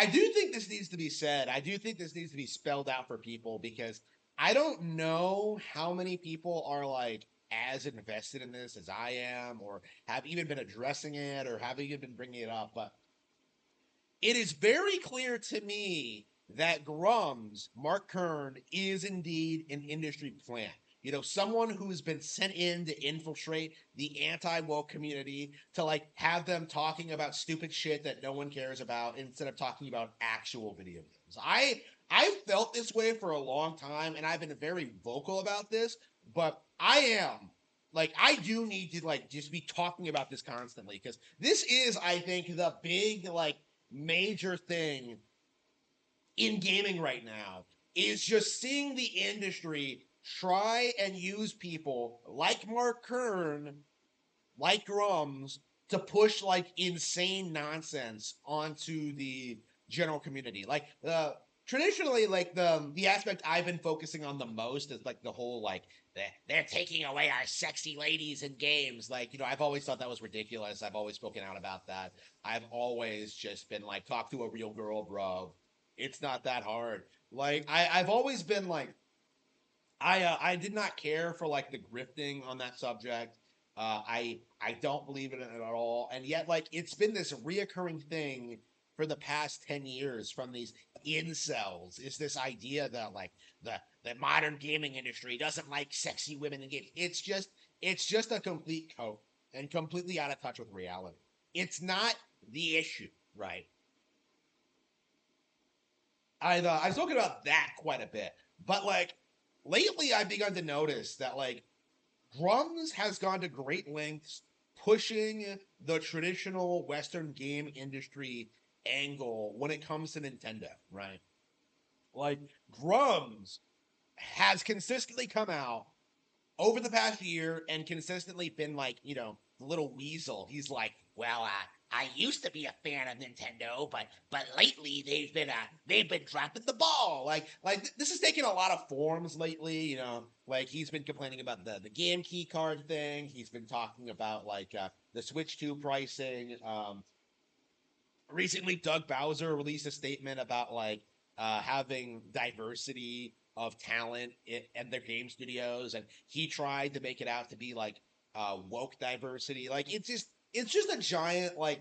I do think this needs to be said. I do think this needs to be spelled out for people because I don't know how many people are like as invested in this as I am, or have even been addressing it, or have even been bringing it up. But it is very clear to me that Grummz, Mark Kern, is indeed an industry plant. You know, someone who's been sent in to infiltrate the anti-woke community to like have them talking about stupid shit that no one cares about instead of talking about actual video games. I've felt this way for a long time and I've been very vocal about this, but I do need to like just be talking about this constantly because this is, I think, the big like major thing in gaming right now is just seeing the industry try and use people like Mark Kern, like Grummz, to push like insane nonsense onto the general community. Like traditionally, like the aspect I've been focusing on the most is like the whole like they're taking away our sexy ladies in games. Like, you know, I've always thought that was ridiculous. I've always spoken out about that. I've always just been like, talk to a real girl, bro. It's not that hard. Like I've always been like I did not care for like the grifting on that subject. I don't believe in it at all, and yet like it's been this reoccurring thing for the past 10 years from these incels. Is this idea that like the modern gaming industry doesn't like sexy women in games? It's just a complete cope and completely out of touch with reality. It's not the issue, right? I've spoken about that quite a bit, but like lately I've begun to notice that like Grummz has gone to great lengths pushing the traditional Western game industry angle when it comes to Nintendo, right? Like Grummz has consistently come out over the past year and consistently been like, you know, the little weasel. He's like, well, I used to be a fan of Nintendo, but lately they've been dropping the ball. This has taken a lot of forms lately. You know, like he's been complaining about the game key card thing. He's been talking about like the Switch 2 pricing. Recently, Doug Bowser released a statement about like having diversity of talent in their game studios, and he tried to make it out to be like woke diversity. Like it's just a giant like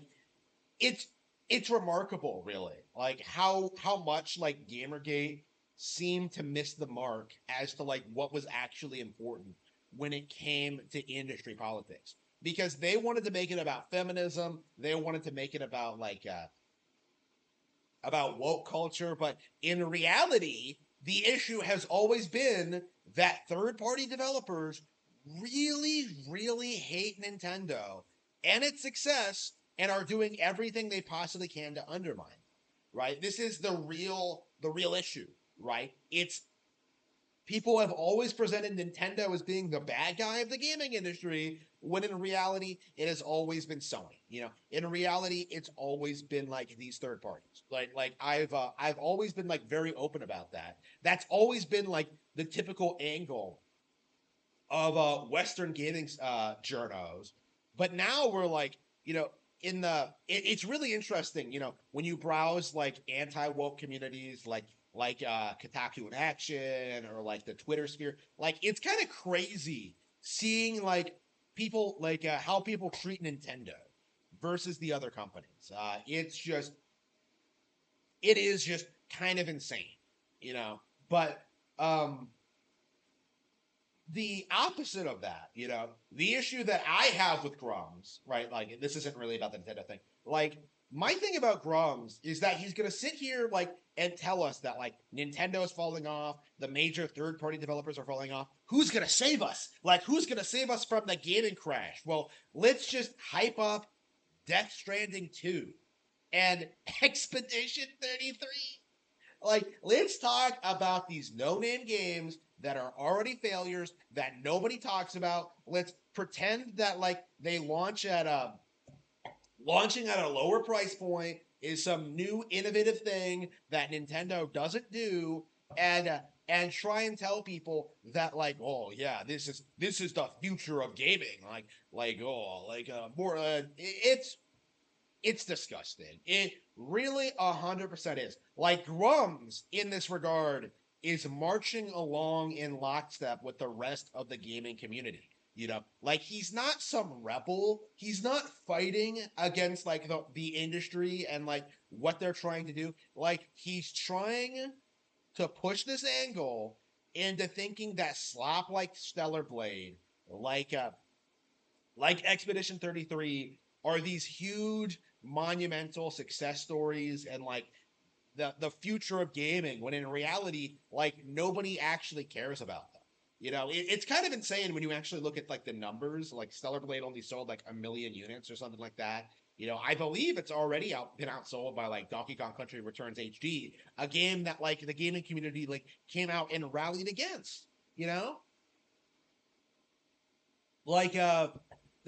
it's it's remarkable, really, like how much like Gamergate seemed to miss the mark as to like what was actually important when it came to industry politics because they wanted to make it about feminism. They wanted to make it about woke culture, but in reality, the issue has always been that third party developers really, really hate Nintendo and its success and are doing everything they possibly can to undermine. Right? This is the real issue, right? It's people have always presented Nintendo as being the bad guy of the gaming industry, when in reality, it has always been Sony. You know, in reality, it's always been like these third parties. I've always been like very open about that. That's always been like the typical angle of Western gaming journos. But now we're like, you know, it's really interesting, you know, when you browse like anti woke communities like Kotaku in Action or like the Twitter sphere, like it's kind of crazy seeing like people like how people treat Nintendo versus the other companies. It is just kind of insane, you know. But um the opposite of that, you know, the issue that I have with Grummz, right? Like, this isn't really about the Nintendo thing. Like, my thing about Grummz is that he's gonna sit here like and tell us that like Nintendo is falling off, the major third-party developers are falling off. Who's gonna save us? Like, who's gonna save us from the gaming crash? Well, let's just hype up Death Stranding 2 and Expedition 33. Like, let's talk about these no-name games that are already failures that nobody talks about. Let's pretend that like they launching at a lower price point is some new innovative thing that Nintendo doesn't do, and try and tell people that like, oh yeah, this is the future of gaming. Like oh like more it's it's disgusting. It really 100% is. Like Grummz in this regard is marching along in lockstep with the rest of the gaming community. Like he's not some rebel. He's not fighting against like the industry and like what they're trying to do. Like he's trying to push this angle into thinking that slop like Stellar Blade, like like Expedition 33 are these huge monumental success stories and like the future of gaming when in reality like nobody actually cares about them. It's kind of insane when you actually look at like the numbers. Like Stellar Blade only sold like 1 million units or something like that. I believe it's already been outsold by like Donkey Kong Country Returns HD, a game that like the gaming community like came out and rallied against. You know, like the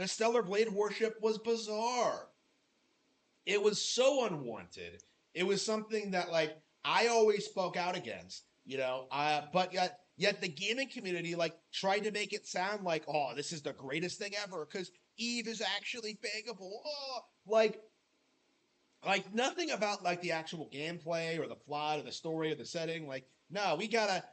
Stellar Blade worship was bizarre. It was so unwanted. It was something that like I always spoke out against, but yet the gaming community like tried to make it sound like, oh, this is the greatest thing ever because Eve is actually bangable. Oh, like nothing about like the actual gameplay or the plot or the story or the setting. Like, no, we gotta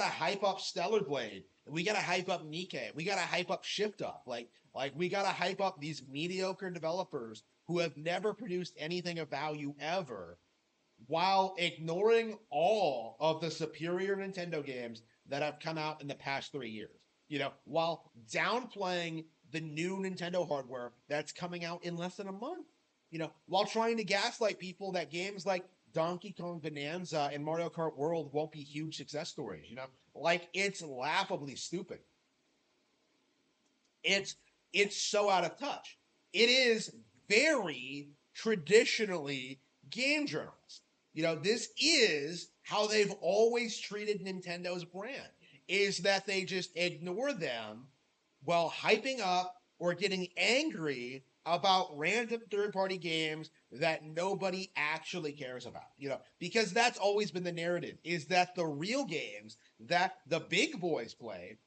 hype up Stellar Blade. We gotta hype up Nikke. We gotta hype up Shift Up. Like we gotta hype up these mediocre developers who have never produced anything of value ever, while ignoring all of the superior Nintendo games that have come out in the past 3 years. While downplaying the new Nintendo hardware that's coming out in less than a month. While trying to gaslight people that games like Donkey Kong Bonanza and Mario Kart World won't be huge success stories. Like it's laughably stupid. It's it's so out of touch. It is very traditionally game journalists. This is how they've always treated Nintendo's brand. Is that they just ignore them while hyping up or getting angry about random third-party games that nobody actually cares about. Because that's always been the narrative is that the real games that the big boys play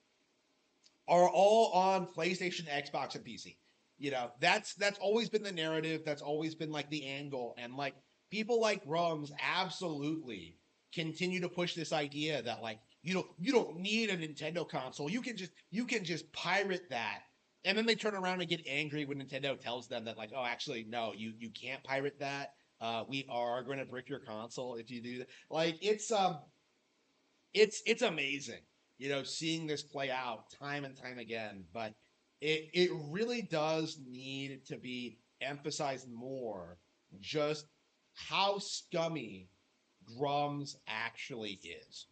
are all on PlayStation, Xbox, and PC. That's always been the narrative. That's always been like the angle, and like people like Grummz absolutely continue to push this idea that like you don't need a Nintendo console. You can just pirate that, and then they turn around and get angry when Nintendo tells them that like, oh, actually no, you can't pirate that. We are going to brick your console if you do that. Like it's amazing, seeing this play out time and time again. But it really does need to be emphasized more, just how scummy Grummz actually is.